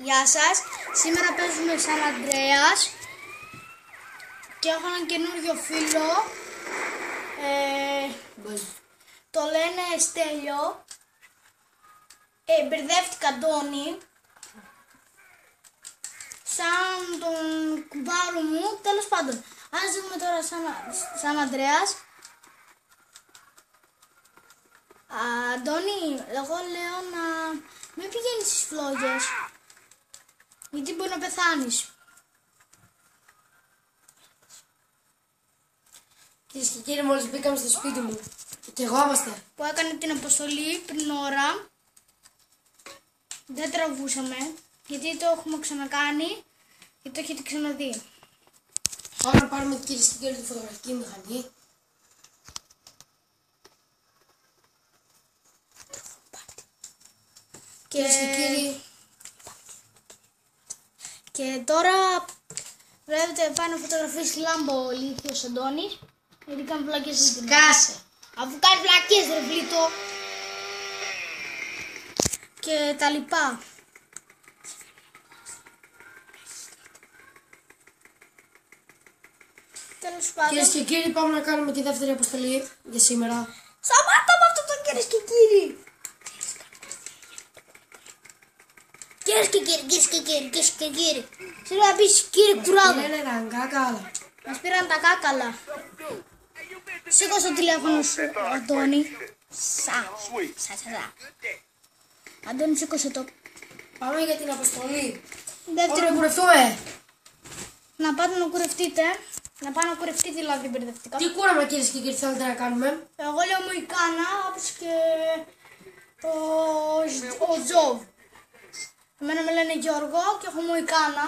Γεια σας, σήμερα παίζουμε Σαν Ανδρέας και έχω έναν καινούριο φίλο, το λένε Στέλιο, μπερδεύτηκα Αντώνη, σαν τον κουμπάρο μου, τέλος πάντων. Ας δούμε τώρα Σαν Ανδρέας. Αντώνη, εγώ λέω να μην πηγαίνεις στις φλόγες, γιατί μπορεί να πεθάνεις. Κυρίες και κύριοι, μόλις μπήκαμε στο σπίτι μου και εγώ είμαστε. Που έκανε την αποστολή πριν ώρα. Δεν τραβούσαμε, γιατί το έχουμε ξανακάνει και το έχετε ξαναδεί. Πάμε να πάρουμε, κυρίες και κύριοι, τη φωτογραφική μηχανή. Κυρίες και κύριοι, και τώρα βλέπετε πάει να φωτογραφίσει Λάμπο ο ηλίθιος Αντώνης, γιατί κάνει βλακίες στην σκάσε. Αφού κάνει βλακίες ρε βλήτο. Και τα λοιπά. Τέλος πάντων. Κυρίες και κύριοι, πάμε να κάνουμε τη δεύτερη αποστολή για σήμερα. Σταμάτα με αυτό το κυρίες και κύριοι. Κυρίες και κύριοι. Θέλω να πεις κύριε κουράδο. Είναι έναν κάκαλα. Μας πήραν τα κάκαλα. Σήκω στο τηλέφωνο σου, Αντώνη. Σα. Αντώνη, σήκωσε το. Πάμε για την αποστολή. Δεύτερο. Πάμε να κουρευτούμε. Να πάτε να κουρευτείτε. Να πάω να κουρευτείτε, δηλαδή μπερδευτικά. Τι κούραμα, κυρίες και κύριοι, θέλετε να κάνουμε? Εγώ λέω Μοϊκάνα, όπως και ο Τζοβ. Εμένα με λένε Γιώργο και έχω Μοϊκάνα.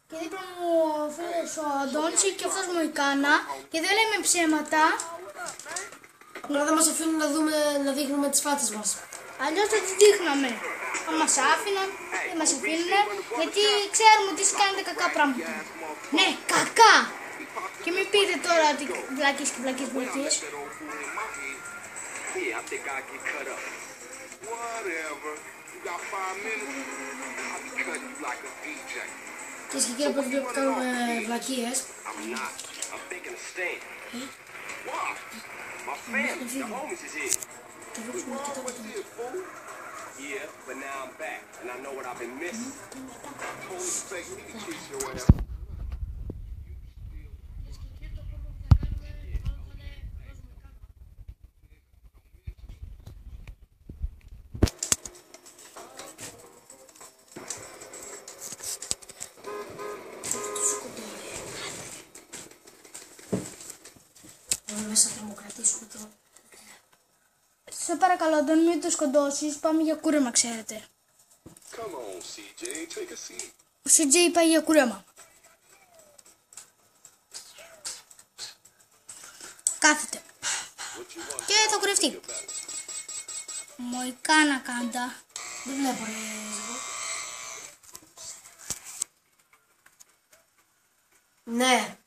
Και δίπλα μου ο φίλος ο Αντώνης και αυτός Μοϊκάνα. Και δεν λέμε ψέματα. Απλά δεν μας αφήνουν να δείχνουμε τις φάτσες μας. Αλλιώς θα τις δείχναμε. Αν μας άφηναν, δεν μας αφήνουν. Γιατί ξέρουμε ότι εσείς κάνετε κακά πράγματα. Ναι, κακά! Και μην πείτε τώρα ότι βλακείς και βλακείς. Κυρίες και κύριοι, όπως βλέπετε κάνουμε βλακίες. Μέσα θερμοκρατήσουμε το. Σε παρακαλώ, Αντώνη, μην το σκοντώσεις. Πάμε για κούρεμα, ξέρετε. Ο CJ πάει για κούρεμα. Κάθεται. Και θα κουρευτεί. Μοϊκάνα κάντα. Δεν βλέπω ρε. Ναι.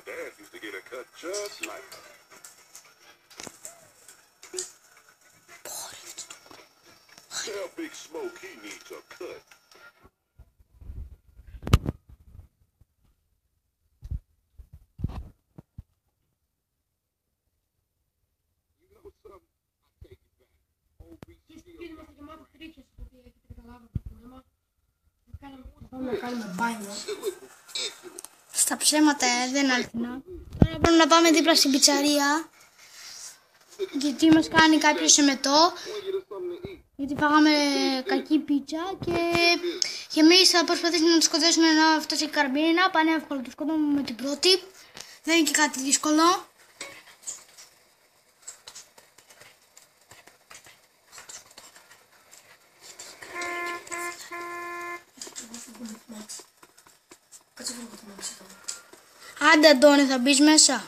Dad used to get a cut just like that. Tell Big Smoke he needs a cut. You know something? I take it back. Πάμε να κάνουμε μπάνιο. Στα ψέματα δεν είναι αληθινά. Τώρα πρέπει να πάμε δίπλα στην πιτσαρία. Γιατί μας κάνει κάποιος εμετό. Γιατί φάγαμε κακή πίτσα και εμείς θα προσπαθήσουμε να το σκοτώσουμε ενώ αυτός έχει καρμπίνα. Πάνε εύκολο, το σκοτώνουμε με την πρώτη. Δεν είναι και κάτι δύσκολο. Άντε Αντώνη, θα μπεις μέσα.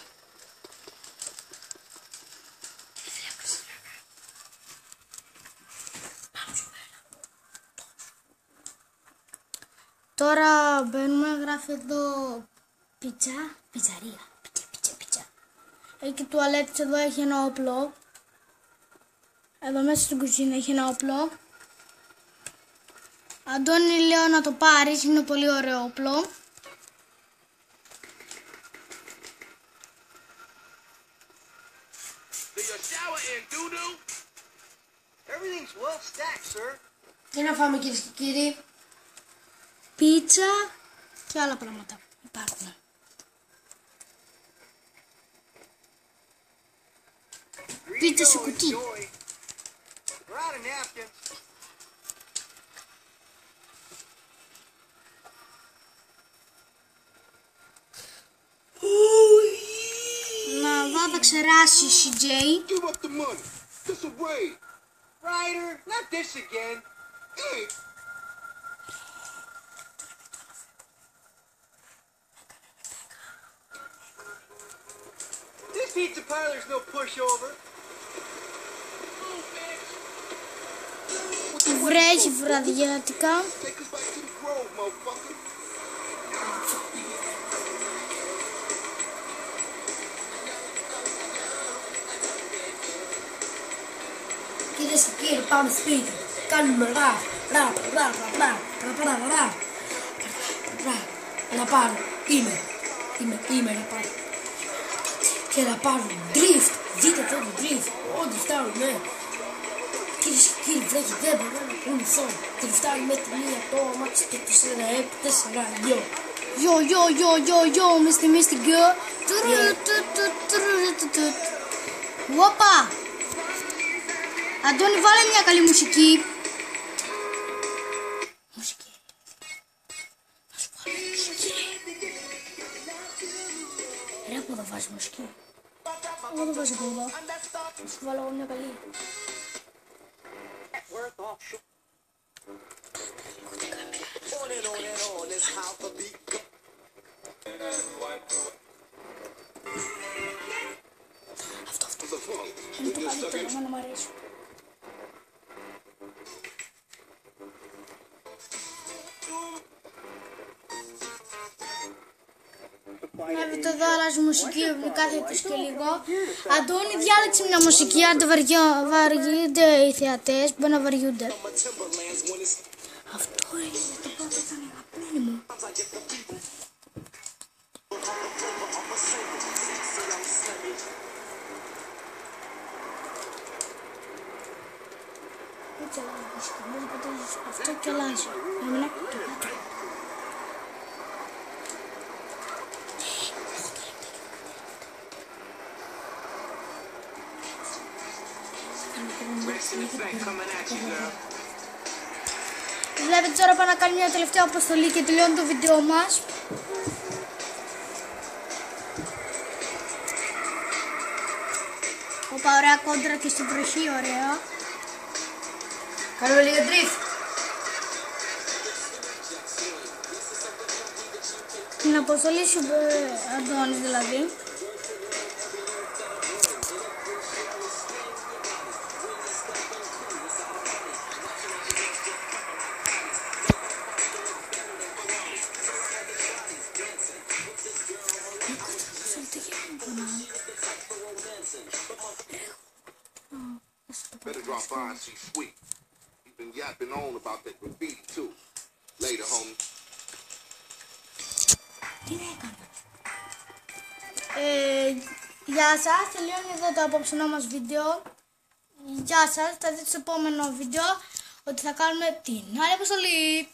Τώρα μπαίνουμε, γράφει εδώ πιτσαρία. Πιτσα. Εκεί τουαλέτες εδώ έχει ένα όπλο. Εδώ μέσα στην κουζίνα έχει ένα όπλο. Αντώνη, λέω να το πάρεις, είναι πολύ ωραίο όπλο. Τι να φάμε κυρίες και κύριοι? Πίτσα και άλλα πράγματα υπάρχουν. Πίτσα σε κουτί. Να δω, θα ξεράσει CJ. Give up the money. This a raid. Ryder, not this again. Hey. This pizza parlor's no pushover. Βρέχει βραδιάτικα. Take us back to the grove, motherfucker. Κυρίες και κύριοι, πάμε σπίτι. Κάνουμε ραπ. Να πάρω. Είμαι να πάρω. Και να πάρω drift. Δείτε εδώ το drift. Ό,τι φτάνουν, ναι. Κυρίες και κύριοι, βρέχει, δεν μπορώ να κουνηθώ. Τριφτάρει με τη μία το αμάξι και το 4, Yo, Mr. Girl. Οπα. Αντώνη, βάλε μια καλή μουσική. Μουσική. Να σου βάλω μουσική. Ρε, από εδώ βάζει μουσική. Εγώ δεν βάζω από εδώ. Να σου βάλω μια καλή. Αυτό. Είναι το καλύτερο, εμένα μου αρέσει. Βλέπετε εδώ αλλάζει μουσική κάθε τους και λίγο. Αντώνη, διάλεξε μια μουσική, αν δεν βαριούνται οι θεατές, μπορεί να βαριούνται. Αυτό είναι το πρώτο, ήταν η αγαπημένη μου. Έτσι αλλάζει μουσική, μπορεί να πατήσεις αυτό και αλλάζει. Έμενα το κάτω. Βλέπετε τώρα πάμε να κάνουμε μια τελευταία αποστολή και τελειώνει το βίντεο μας. Οπα, ωραία κόντρα και στην βροχή, ωραία. Κάνουμε λίγο drift. Την αποστολή σου, Αντώνης δηλαδή. Better drop by and see Sweet. He's been yapping on about that graffiti too. Later, homie. Γεια σας, τελειώνει εδώ το απόψινό μας βίντεο. Γεια σας, θα δείτε στο επόμενο βίντεο ότι θα κάνουμε την άλλη αποστολή.